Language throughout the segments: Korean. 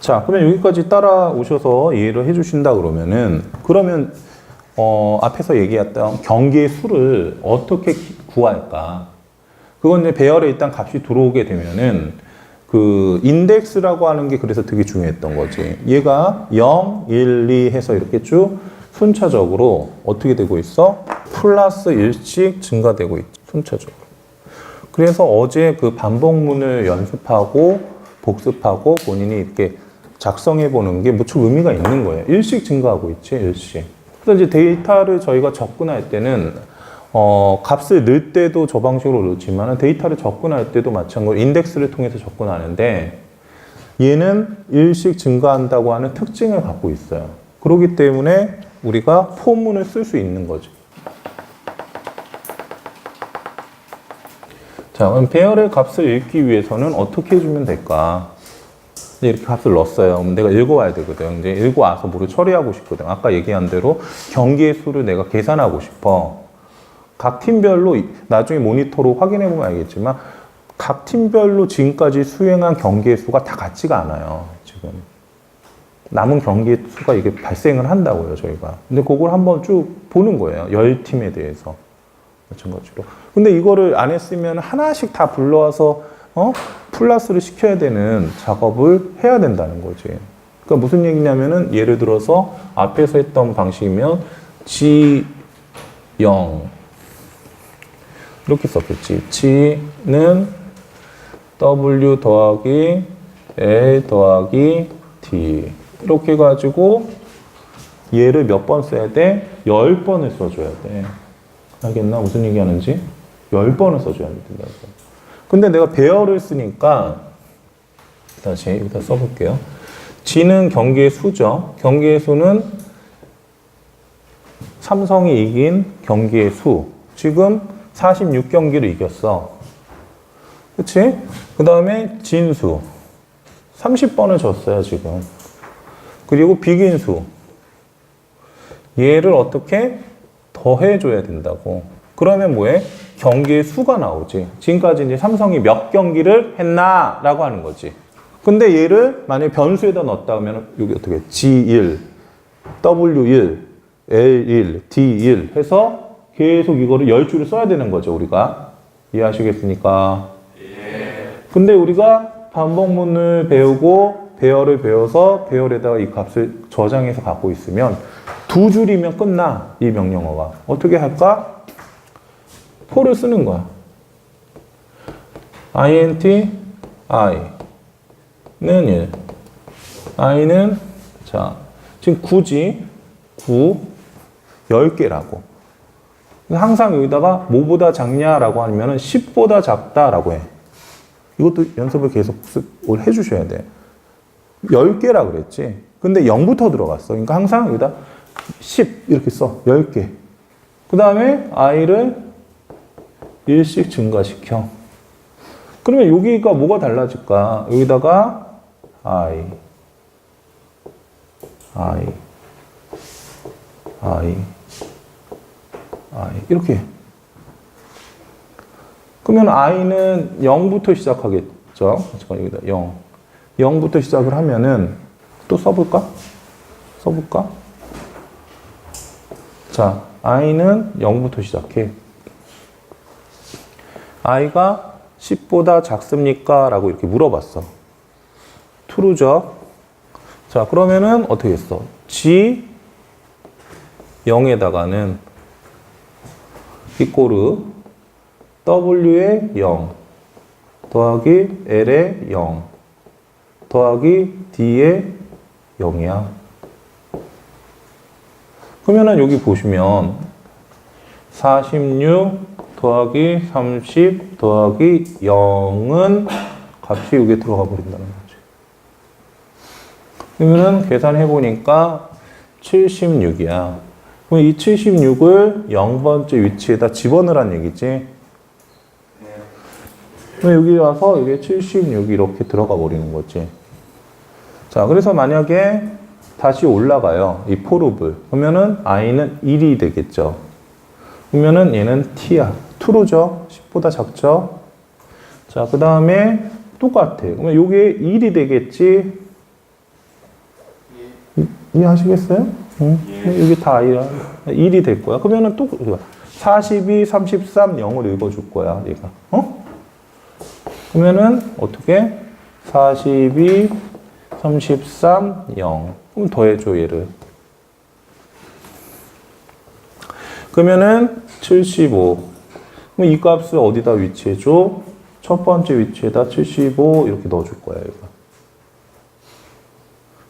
자, 그러면 여기까지 따라오셔서 이해를 해주신다 그러면 앞에서 얘기했던 경계의 수를 어떻게 구할까? 그건 이제 배열에 일단 값이 들어오게 되면은 그 인덱스라고 하는 게 그래서 되게 중요했던 거지. 얘가 0, 1, 2 해서 이렇게 쭉 순차적으로 어떻게 되고 있어? 플러스 1씩 증가되고 있죠. 순차적으로. 그래서 어제 그 반복문을 연습하고 복습하고 본인이 이렇게 작성해 보는 게 무척 의미가 있는 거예요. 1씩 증가하고 있지, 1씩. 그래서 이제 데이터를 저희가 접근할 때는 값을 넣을 때도 저 방식으로 넣지만 데이터를 접근할 때도 마찬가지로 인덱스를 통해서 접근하는데 얘는 1씩 증가한다고 하는 특징을 갖고 있어요. 그렇기 때문에 우리가 포문을 쓸 수 있는 거죠. 자, 그럼 배열의 값을 읽기 위해서는 어떻게 해주면 될까? 이렇게 값을 넣었어요. 그럼 내가 읽어와야 되거든. 이제 읽어와서 뭐를 처리하고 싶거든. 아까 얘기한 대로 경계의 수를 내가 계산하고 싶어. 각 팀별로 나중에 모니터로 확인해 보면 알겠지만 각 팀별로 지금까지 수행한 경계의 수가 다 같지가 않아요. 지금 남은 경계의 수가 이게 발생을 한다고요, 저희가. 근데 그걸 한번 쭉 보는 거예요. 10팀에 대해서. 마찬가지로. 근데 이거를 안 했으면 하나씩 다 불러와서 플러스를 시켜야 되는 작업을 해야 된다는 거지. 그러니까 무슨 얘기냐면은 예를 들어서 앞에서 했던 방식이면 G0 이렇게 썼겠지. G는 W 더하기 L 더하기 D 이렇게 해가지고 얘를 몇 번 써야 돼? 10번을 써줘야 돼. 알겠나? 무슨 얘기 하는지? 10번을 써줘야 된다고. 근데 내가 배열을 쓰니까 다시 여기다 써볼게요. G는 경계의 수죠. 경계의 수는 삼성이 이긴 경계의 수. 지금 46경기를 이겼어. 그치? 그 다음에 진수. 30번을 졌어요, 지금. 그리고 비긴수. 얘를 어떻게 더해줘야 된다고. 그러면 뭐해? 경기의 수가 나오지. 지금까지 이제 삼성이 몇 경기를 했나? 라고 하는 거지. 근데 얘를 만약에 변수에다 넣었다 하면 여기 어떻게 G1, W1, L1, D1 해서 계속 이거를 10줄을 써야 되는 거죠, 우리가. 이해하시겠습니까? 예. 근데 우리가 반복문을 배우고 배열을 배워서 배열에다가 이 값을 저장해서 갖고 있으면 2줄이면 끝나, 이 명령어가. 어떻게 할까? for를 쓰는 거야. int, i는 1. i는, 자, 지금 9지. 9, 10개라고. 항상 여기다가 뭐보다 작냐라고 하면은 10보다 작다라고 해. 이것도 연습을 계속 해주셔야 돼. 10개라 그랬지. 근데 0부터 들어갔어. 그러니까 항상 여기다 10 이렇게 써. 10개. 그 다음에 i를 1씩 증가시켜. 그러면 여기가 뭐가 달라질까? 여기다가 i 이렇게. 그러면 i는 0부터 시작하겠죠? 잠깐 여기다 0. 0부터 시작을 하면은 또 써볼까? 자, i는 0부터 시작해. i가 10보다 작습니까? 라고 이렇게 물어봤어. true죠. 자, 그러면은 어떻게 했어? G 0에다가는 이꼬르 W의 0 더하기 L의 0 더하기 D의 0이야. 그러면은 여기 보시면 46 더하기 30 더하기 0은 값이 여기에 들어가 버린다는 거지. 그러면은 계산해보니까 76이야. 그럼 이 76을 0번째 위치에다 집어넣으란 얘기지. 그럼 여기 와서 여기 76이 이렇게 들어가 버리는 거지. 자, 그래서 만약에 다시 올라가요. 이 포룹을. 그러면은 i는 1이 되겠죠. 그러면은 얘는 t야. true죠. 10보다 작죠. 자, 그 다음에 똑같아. 그러면 요게 1이 되겠지. 이해하시겠어요? 응? 이게 다 1이 될 거야. 그러면은 또 42, 33, 0을 읽어줄 거야, 얘가. 그러면은 어떻게? 42, 33, 0. 그럼 더해줘, 얘를. 그러면은 75. 그럼 이 값을 어디다 위치해줘? 첫 번째 위치에다 75 이렇게 넣어줄 거야, 얘가.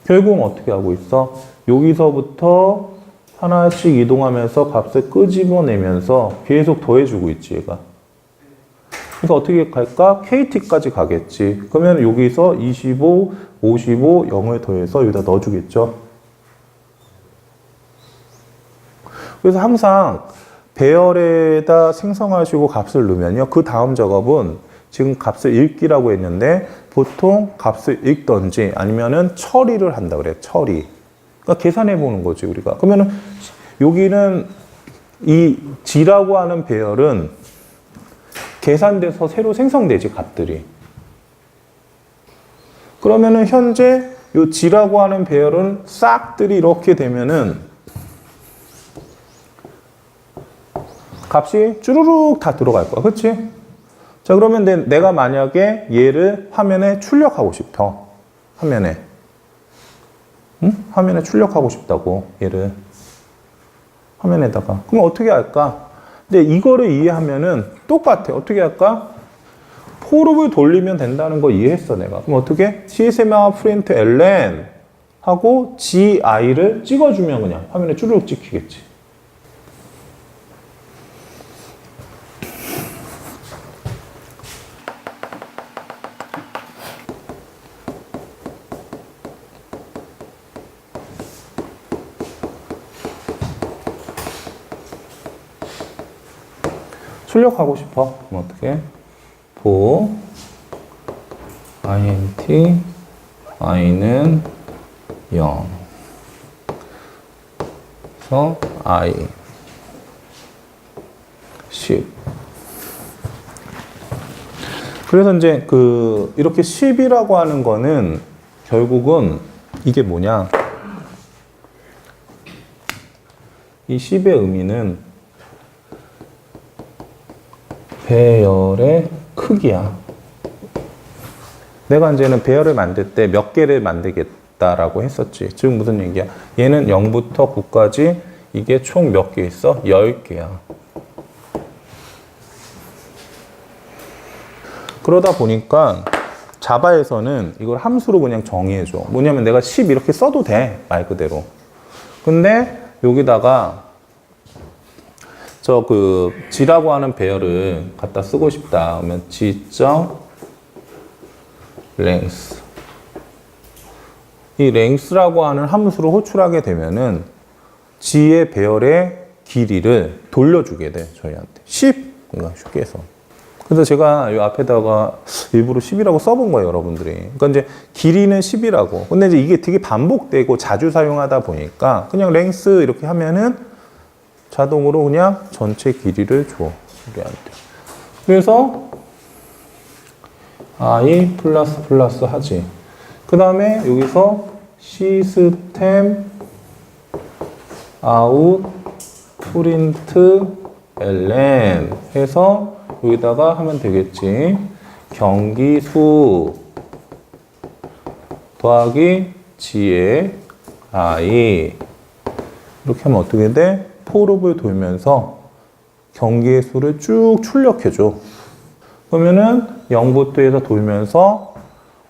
결국은 어떻게 하고 있어? 여기서부터 하나씩 이동하면서 값을 끄집어내면서 계속 더해주고 있지, 얘가. 그래서 어떻게 갈까? KT까지 가겠지. 그러면 여기서 25, 55, 0을 더해서 여기다 넣어주겠죠. 그래서 항상 배열에다 생성하시고 값을 넣으면요. 그 다음 작업은 지금 값을 읽기라고 했는데 보통 값을 읽던지 아니면은 처리를 한다 그래. 처리. 그러니까 계산해 보는 거지, 우리가. 그러면은 여기는 이 G라고 하는 배열은 계산돼서 새로 생성되지, 값들이. 그러면은 현재 이 G라고 하는 배열은 싹들이 이렇게 되면은 값이 쭈루룩 다 들어갈 거야. 그치? 자, 그러면 내가 만약에 얘를 화면에 출력하고 싶어. 화면에. 응? 화면에 출력하고 싶다고, 얘를. 화면에다가. 그럼 어떻게 할까? 근데 이거를 이해하면은 똑같아. 어떻게 할까? 포룹을 돌리면 된다는 거 이해했어, 내가. 그럼 어떻게? CSMA 프린트 ln 하고 GI를 찍어주면 그냥 화면에 쭈루룩 찍히겠지. 출력하고 싶어. 그럼 어떻게? for int i는 0. 그래서 I 10. 그래서 이제 이렇게 10이라고 하는 거는 결국은 이게 뭐냐? 이 10의 의미는 배열의 크기야. 내가 이제는 배열을 만들 때 몇 개를 만들겠다라고 했었지. 즉 무슨 얘기야? 얘는 0부터 9까지 이게 총 몇 개 있어? 10개야. 그러다 보니까 자바에서는 이걸 함수로 그냥 정의해줘. 뭐냐면 내가 10 이렇게 써도 돼. 말 그대로. 근데 여기다가 G라고 하는 배열을 갖다 쓰고 싶다. 그러면 G.length. 이 length라고 하는 함수로 호출하게 되면은 G의 배열의 길이를 돌려주게 돼, 저희한테. 10. 그러니까 쉽게 해서. 그래서 제가 이 앞에다가 일부러 10이라고 써본 거예요, 여러분들이. 그러니까 이제 길이는 10이라고. 근데 이제 이게 되게 반복되고 자주 사용하다 보니까 그냥 length 이렇게 하면은 자동으로 그냥 전체 길이를 줘, 우리한테. 그래서 I 플러스 하지. 그 다음에 여기서 시스템 아웃 프린트 ln 해서 여기다가 하면 되겠지. 경기수 더하기 G의 I. 이렇게 하면 어떻게 돼? 포룹을 돌면서 경기의 수를 쭉 출력해줘. 그러면은 0부터 해서 돌면서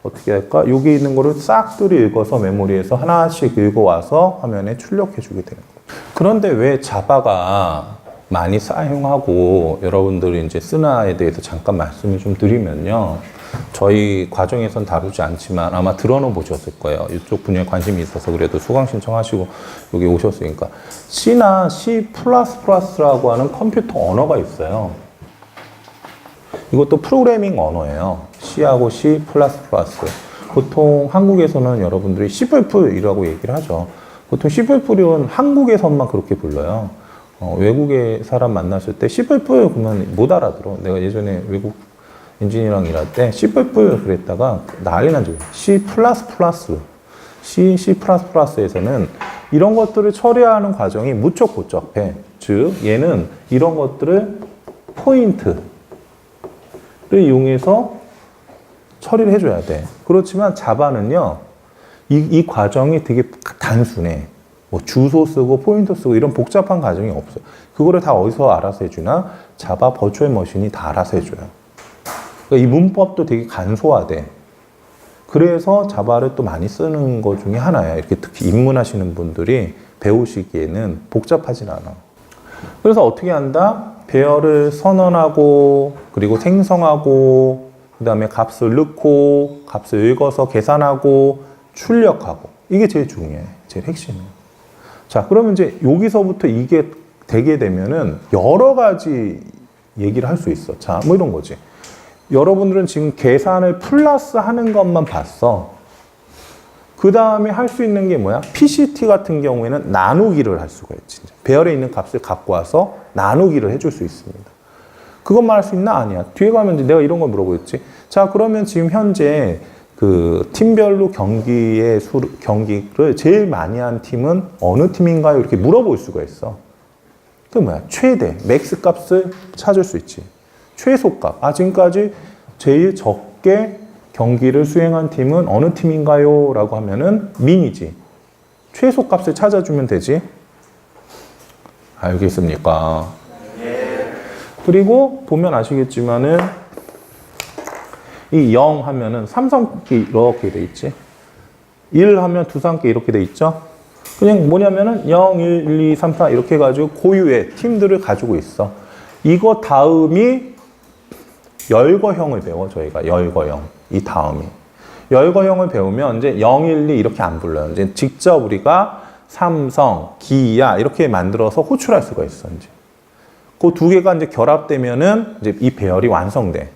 어떻게 할까? 여기 있는 거를 싹들이 읽어서 메모리에서 하나씩 읽어와서 화면에 출력해주게 되는 거예요. 그런데 왜 자바가 많이 사용하고 여러분들이 이제 쓰나에 대해서 잠깐 말씀을 좀 드리면요. 저희 과정에선 다루지 않지만 아마 들어는 보셨을 거예요. 이쪽 분야에 관심이 있어서 그래도 수강 신청하시고 여기 오셨으니까. C나 C++라고 하는 컴퓨터 언어가 있어요. 이것도 프로그래밍 언어예요. C하고 C++. 보통 한국에서는 여러분들이 C++이라고 얘기를 하죠. 보통 C++은 한국에서만 그렇게 불러요. 외국의 사람 만났을 때 C++ 그러면 못 알아들어. 내가 예전에 외국 엔지니어랑 일할 때 C++ 그랬다가 난리 난 적이 C++. C++에서는 이런 것들을 처리하는 과정이 무척 복잡해. 즉, 얘는 이런 것들을 포인트를 이용해서 처리를 해줘야 돼. 그렇지만 자바는요, 이 과정이 되게 단순해. 뭐 주소 쓰고 포인터 쓰고 이런 복잡한 과정이 없어. 그거를 다 어디서 알아서 해주나? 자바 버추얼 머신이 다 알아서 해줘요. 그러니까 이 문법도 되게 간소화돼. 그래서 자바를 또 많이 쓰는 것 중에 하나야. 이렇게 특히 입문하시는 분들이 배우시기에는 복잡하진 않아. 그래서 어떻게 한다? 배열을 선언하고, 그리고 생성하고, 그 다음에 값을 넣고, 값을 읽어서 계산하고, 출력하고. 이게 제일 중요해. 제일 핵심이야. 자, 그러면 이제 여기서부터 이게 되게 되면은 여러 가지 얘기를 할 수 있어. 자, 뭐 이런 거지. 여러분들은 지금 계산을 플러스 하는 것만 봤어. 그 다음에 할 수 있는 게 뭐야? PCT 같은 경우에는 나누기를 할 수가 있지. 배열에 있는 값을 갖고 와서 나누기를 해줄 수 있습니다. 그것만 할 수 있나? 아니야. 뒤에 가면 이제 내가 이런 걸 물어보겠지. 자, 그러면 지금 현재 그 팀별로 경기를 제일 많이 한 팀은 어느 팀인가요? 이렇게 물어볼 수가 있어. 그 뭐야? 최대, 맥스 값을 찾을 수 있지. 최소 값. 아, 지금까지 제일 적게 경기를 수행한 팀은 어느 팀인가요? 라고 하면은 민이지. 최소 값을 찾아주면 되지. 알겠습니까? 그리고 보면 아시겠지만은 이 0 하면은 삼성기 이렇게 돼 있지. 1 하면 두산기 이렇게 돼 있죠. 그냥 뭐냐면은 0, 1, 2, 3, 4 이렇게 해가지고 고유의 팀들을 가지고 있어. 이거 다음이 열거형을 배워, 저희가. 열거형. 이 다음이. 열거형을 배우면 이제 0, 1, 2 이렇게 안 불러요. 이제 직접 우리가 삼성, 기아 이렇게 만들어서 호출할 수가 있어, 이제. 그 두 개가 이제 결합되면은 이제 이 배열이 완성돼.